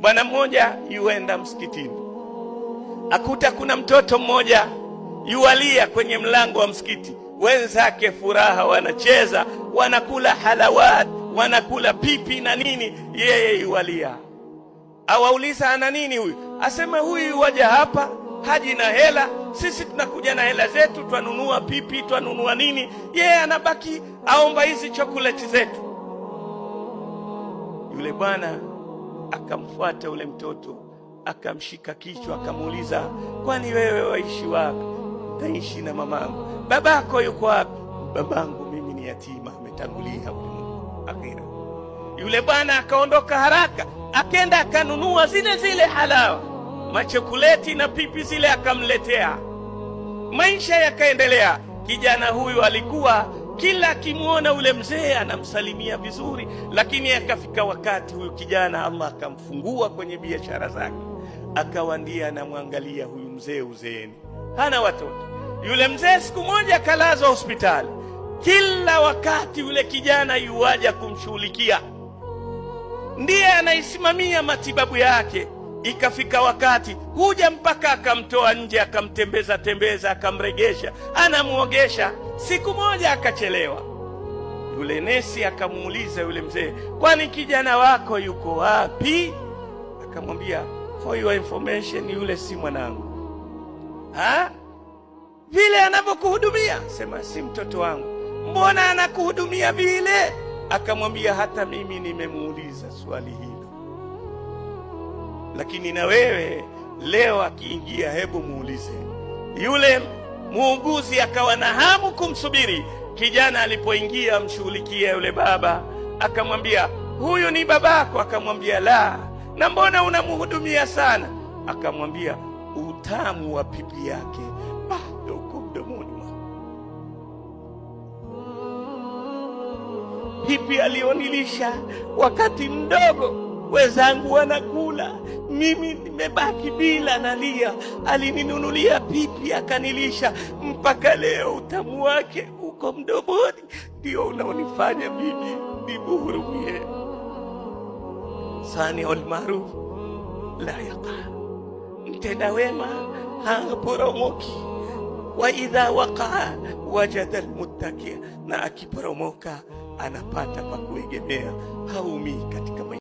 Bwana mmoja yuenda msikitini, akuta kuna mtoto mmoja yualia kwenye mlango wa msikiti, wenzake furaha, wanacheza, wanakula halawat, wanakula pipi na nini, yeye yualia. Awauliza, ana nini huyu? Asema, huyu waja hapa haji na hela, sisi tunakuja na hela zetu, twanunua pipi, twanunua nini, yeye anabaki aomba hizi chokoleti zetu. Yule bwana akamfuata ule mtoto, akamshika kichwa, akamuuliza, kwani wewe waishi wapi? Naishi na mamangu. Babako yuko wapi? Babangu mimi ni yatima, ametangulia akhira. Yule bwana akaondoka haraka, akenda akanunua zile halawa, machokoleti na pipi zile, akamletea. Maisha yakaendelea. Kijana huyu alikuwa kila akimuona ule mzee anamsalimia vizuri, lakini akafika wakati huyu kijana Allah akamfungua kwenye biashara zake, akawa ndiye anamwangalia huyu mzee uzeeni, hana watoto. Yule mzee siku moja akalazwa hospitali, kila wakati yule kijana yuaja kumshughulikia, ndiye anaisimamia matibabu yake. Ikafika wakati huja mpaka akamtoa nje, akamtembeza, akamregesha, anamuogesha. Siku moja akachelewa. Yule nesi akamuuliza yule mzee, kwani kijana wako yuko wapi? Akamwambia, for your information, yule si mwanangu. Vile anavyokuhudumia? Sema, si mtoto wangu. Mbona anakuhudumia vile? Akamwambia, hata mimi nimemuuliza swali hilo, lakini na wewe leo akiingia, hebu muulize. Yule muuguzi akawa na hamu kumsubiri kijana. Alipoingia mshughulikia yule baba, akamwambia, huyu ni babako? Akamwambia, la. Na mbona unamhudumia sana? Akamwambia, utamu wa pipi yake bado uko mdomoni mwangu. Pipi alionilisha wakati mdogo, wenzangu wanakula, mimi nimebaki bila, nalia. Alininunulia pipi akanilisha, mpaka leo utamu wake uko mdomoni. Ndio unaonifanya mimi nimuhurumie. Saniul maruf la yaqa, mtenda wema haporomoki. Wa idha waqaa wajada almuttakia, na akiporomoka anapata pa kuegemea, haumii katika